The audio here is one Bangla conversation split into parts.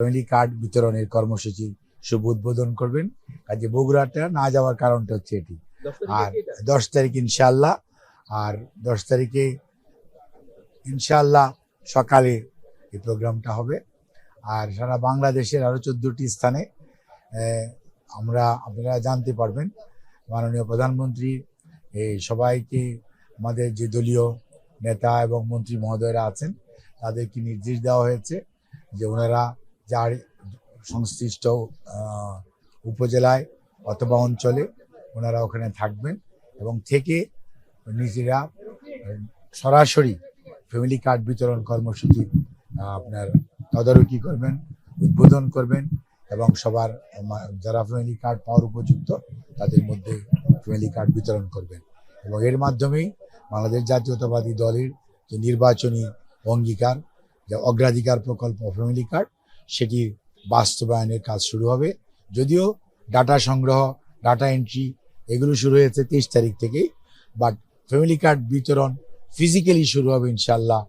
ফ্যামিলি কার্ড বিতরণের কর্মসূচির শুভ উদ্বোধন করবেন। কাজে বগুড়াটা না যাওয়ার কারণটা হচ্ছে এটি। আর 10 তারিখ ইনশাআল্লাহ, আর 10 তারিখে ইনশাআল্লাহ সকালে এই প্রোগ্রামটা হবে। আর সারা বাংলাদেশের আরো 14টি স্থানে আপনারা জানতে পারবেন। মাননীয় প্রধানমন্ত্রী এই সবাইকে, আমাদের যে দলীয় নেতা এবং মন্ত্রী মহোদয়রা আছেন তাদেরকে নির্দেশ দেওয়া হয়েছে যে ওনারা যার সংশ্লিষ্ট উপজেলায় অথবা অঞ্চলে ওনারা ওখানে থাকবেন এবং থেকে নিজেরা সরাসরি ফ্যামিলি কার্ড বিতরণ কর্মসূচি আপনার তদারকি করবেন, উদ্বোধন করবেন এবং সবার যারা ফ্যামিলি কার্ড পাওয়ার উপযুক্ত তাদের মধ্যে ফ্যামিলি কার্ড বিতরণ করবেন। এবং এর মাধ্যমেই বাংলাদেশ জাতীয়তাবাদী দলের যে নির্বাচনী অঙ্গীকার, যে অগ্রাধিকার প্রকল্প ফ্যামিলি কার্ড, সেটির বাস্তবায়নের কাজ শুরু হবে। যদিও ডাটা সংগ্রহ, ডাটা এন্ট্রি এগুলো শুরু হয়েছে 23 তারিখ থেকেই, বাট ফ্যামিলি কার্ড বিতরণ ফিজিক্যালি শুরু হবে ইনশাআল্লাহ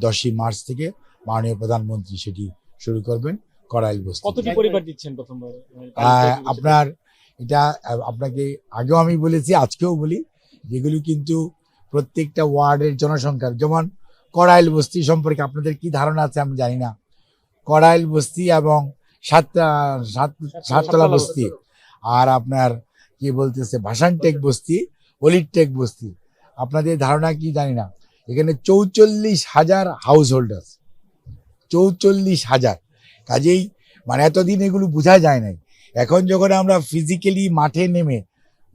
10ই মার্চ থেকে। মাননীয় প্রধানমন্ত্রী সেটি শুরু করবেন কড়াইল বস্তি। কতটি পরিবার দিচ্ছেন প্রথমবার? আপনার এটা আপনাকে আগেও আমি বলেছি, আজকেও বলি, যেগুলি কিন্তু প্রত্যেকটা ওয়ার্ডের জনসংখ্যার, যেমন কড়াইল বস্তি সম্পর্কে আপনাদের কি ধারণা আছে আমি জানি না। কড়াইল বস্তি এবং সাততলা বস্তি, আর আপনার কি বলতেছে ভাসানটেক বস্তি, অলিরটেক বস্তি, আপনাদের ধারণা কি জানি না। এখানে 44,000 হাউস হোল্ড আছে, 44,000। কাজেই মানে এতদিন এগুলো বোঝা যায় নাই। এখন যখন আমরা ফিজিক্যালি মাঠে নেমে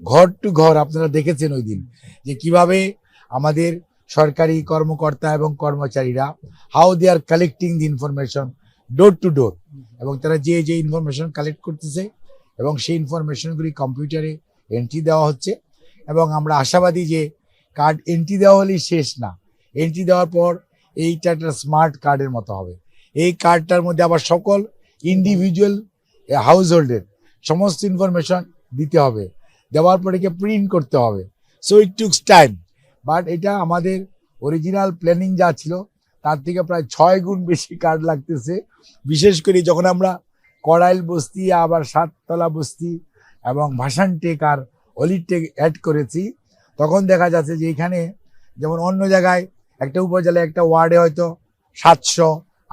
ঘর টু ঘর, আপনারা দেখেছেন ওই দিন যে কিভাবে আমাদের সরকারি কর্মকর্তা এবং কর্মচারীরা how they are collecting the information door to door, এবং তারা যে ইনফরমেশন কালেক্ট করতেছে এবং সেই ইনফরমেশনগুলি কম্পিউটারে এন্ট্রি দেওয়া হচ্ছে। এবং আমরা আশাবাদী যে কার্ড এন্ট্রি দেওয়া হলেই শেষ না, এন্ট্রি দেওয়ার পর এইটা একটা স্মার্ট কার্ডের মতো হবে। এই কার্ডটার মধ্যে আবার সকল ইন্ডিভিজুয়াল হাউস হোল্ডের সমস্ত ইনফরমেশন দিতে হবে, দেওয়ার পর একে প্রিন্ট করতে হবে। সো ইট টুকস টাইম, বাট এটা আমাদের অরিজিনাল প্ল্যানিং যা ছিল তার থেকে প্রায় 6 গুণ বেশি কার্ড লাগতেছে। বিশেষ করে যখন আমরা কড়াইল বস্তি, আবার সাততলা বস্তি এবং ভাসানটেক আর অলিরটেক অ্যাড করেছি, তখন দেখা যাচ্ছে যে এখানে যেমন অন্য জায়গায় একটা উপজেলায় একটা ওয়ার্ডে হয়তো 700,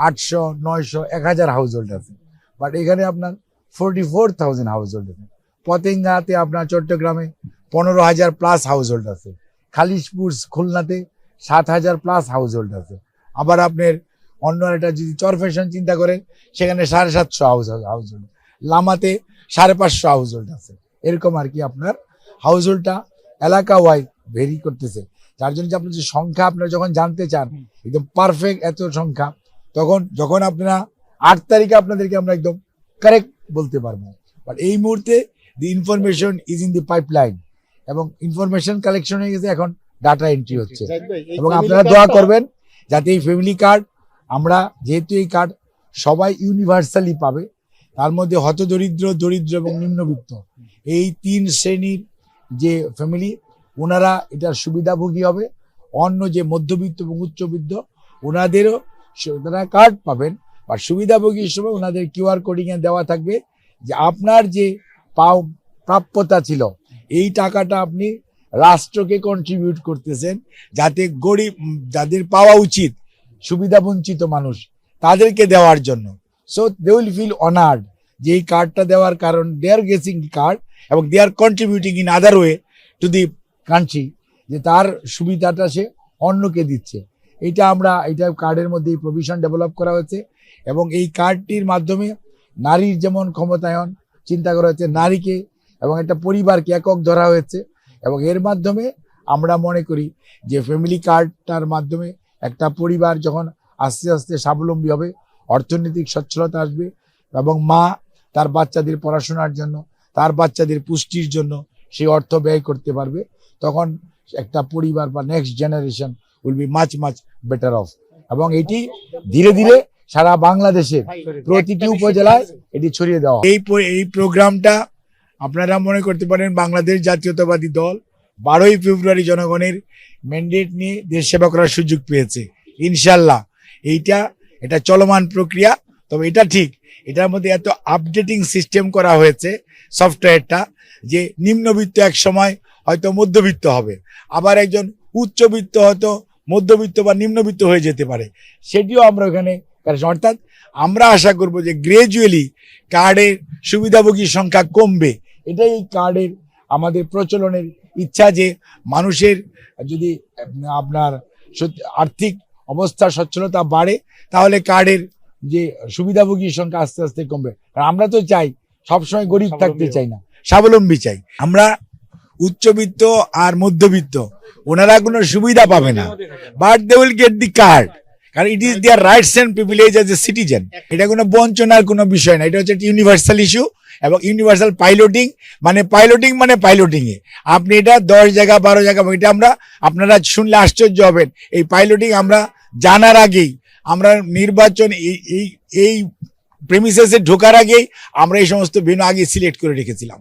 800, 900, 1000 হাউস হোল্ড আছে, বাট এখানে আপনার 44,000 হাউস হোল্ড আছে। পতেঙ্গাতে আপনার চট্টগ্রামে 15,000 প্লাস হাউস হোল্ড আছে। খালিশপুর খুলনাতে 7,000 প্লাস হাউস হোল্ড আছে। আবার আপনার অন্য একটা যদি চরফ্যাশন চিন্তা করেন, সেখানে 750 হাউস হোল্ড, লামাতে 550 হাউস হোল্ড আছে। এরকম আর কি আপনার হাউস হোল্ডটা এলাকা ওয়াইজ ভেরি করতেছে। যার জন্য আপনার যে সংখ্যা আপনারা যখন জানতে চান একদম পারফেক্ট এত সংখ্যা, তখন যখন আপনারা 8 তারিখে আপনাদেরকে আমরা একদম কারেক্ট বলতে পারবো। বাট এই মুহূর্তে the information is in the pipeline, এবং ইনফরমেশন কালেকশন হয়ে গেছে, এখন ডাটা এন্ট্রি হচ্ছে। এবং আপনারা দোয়া করবেন যাতে এই ফ্যামিলি কার্ড, আমরা যেহেতু এই কার্ড সবাই ইউনিভার্সালি পাবে, তার মধ্যে হতদরিদ্র, দরিদ্র এবং নিম্নবিত্ত এই 3 শ্রেণীর যে ফ্যামিলি, ওনারা এটার সুবিধাভোগী হবে। অন্য যে মধ্যবিত্ত এবং উচ্চবিত্ত ওনাদেরও তারা কার্ড পাবেন, বা সুবিধাভোগী হিসেবে ওনাদের QR কোডিং এ দেওয়া থাকবে যে আপনার যে প্রাপ্যতা ছিল এই টাকাটা আপনি রাষ্ট্রকে কন্ট্রিবিউট করতেছেন, যাতে গরিব, যাদের পাওয়া উচিত, সুবিধা বঞ্চিত মানুষ, তাদেরকে দেওয়ার জন্য। So they will feel honoured যে এই কার্ডটা দেওয়ার কারণ দে আর গেটিং কার্ড, এবং they are contributing in other way to the country, যে তার সুবিধাটা সে অন্যকে দিচ্ছে। এটা কার্ডের মধ্যে এই প্রভিশন ডেভেলপ করা হয়েছে। এবং এই কার্ডটির মাধ্যমে নারীর যেমন ক্ষমতায়ন চিন্তা করা হয়েছে, নারীকে এবং একটা পরিবারকে একক ধরা হয়েছে। এবং এর মাধ্যমে আমরা মনে করি যে ফ্যামিলি কার্ডটার মাধ্যমে একটা পরিবার যখন আস্তে আস্তে স্বাবলম্বী হবে, অর্থনৈতিক সচ্ছলতা আসবে, এবং মা তার বাচ্চাদের পড়াশোনার জন্য, তার বাচ্চাদের পুষ্টির জন্য সেই অর্থ ব্যয় করতে পারবে, তখন একটা পরিবার বা next generation will be much better of. এবং এটি ধীরে ধীরে সারা বাংলাদেশের প্রতিটি উপজেলায় এটি ছড়িয়ে দেওয়া। এই প্রোগ্রামটা আপনারা মনে করতে পারেন বাংলাদেশ জাতীয়তাবাদী দল 12ই ফেব্রুয়ারি জনগণের ম্যান্ডেট নিয়ে দেশ সেবা করার সুযোগ পেয়েছে। ইনশাল্লাহ এটা চলমান প্রক্রিয়া। তবে এটা ঠিক, এটার মধ্যে এত আপডেটিং সিস্টেম করা হয়েছে সফটওয়্যারটা, যে নিম্নবিত্ত এক সময় হয়তো মধ্যবিত্ত হবে, আবার একজন উচ্চবিত্ত হয়তো মধ্যবিত্ত বা নিম্নবিত্ত হয়ে যেতে পারে, সেটিও আমরা ওখানে, অর্থাৎ আমরা আশা করব যে গ্রাজুয়ালি কার্ডের সুবিধাভোগীর সংখ্যা কমবে। এটাই এই কার্ডের আমাদের প্রচলনের ইচ্ছা, যে মানুষের যদি আপনার আর্থিক অবস্থা সচ্ছলতা বাড়ে তাহলে কার্ডের যে সুবিধাভোগীর সংখ্যা আস্তে আস্তে কমবে। আর আমরা তো চাই সবসময় গরিব থাকতে চাই না, স্বাবলম্বী চাই আমরা। উচ্চবিত্ত আর মধ্যবিত্ত ওনারা কোনো সুবিধা পাবে না, but they will get the card, কারণ it is their rights and privilege as a citizen. এটা কোনো বঞ্চনার কোনো বিষয় না, এটা হচ্ছে একটা ইউনিভার্সাল ইস্যু এবং ইউনিভার্সাল পাইলটিং মানে পাইলটিং এ আপনি এটা 10 জায়গা 12 জায়গা, এটা আমরা, আপনারা শুনলে আশ্চর্য হবেন, এই পাইলটিং আমরা জানার আগেই, আমরা নির্বাচন এই প্রেমিসেসে ঢোকার আগেই আমরা এই সমস্ত ভেন্যু আগে সিলেক্ট করে রেখেছিলাম।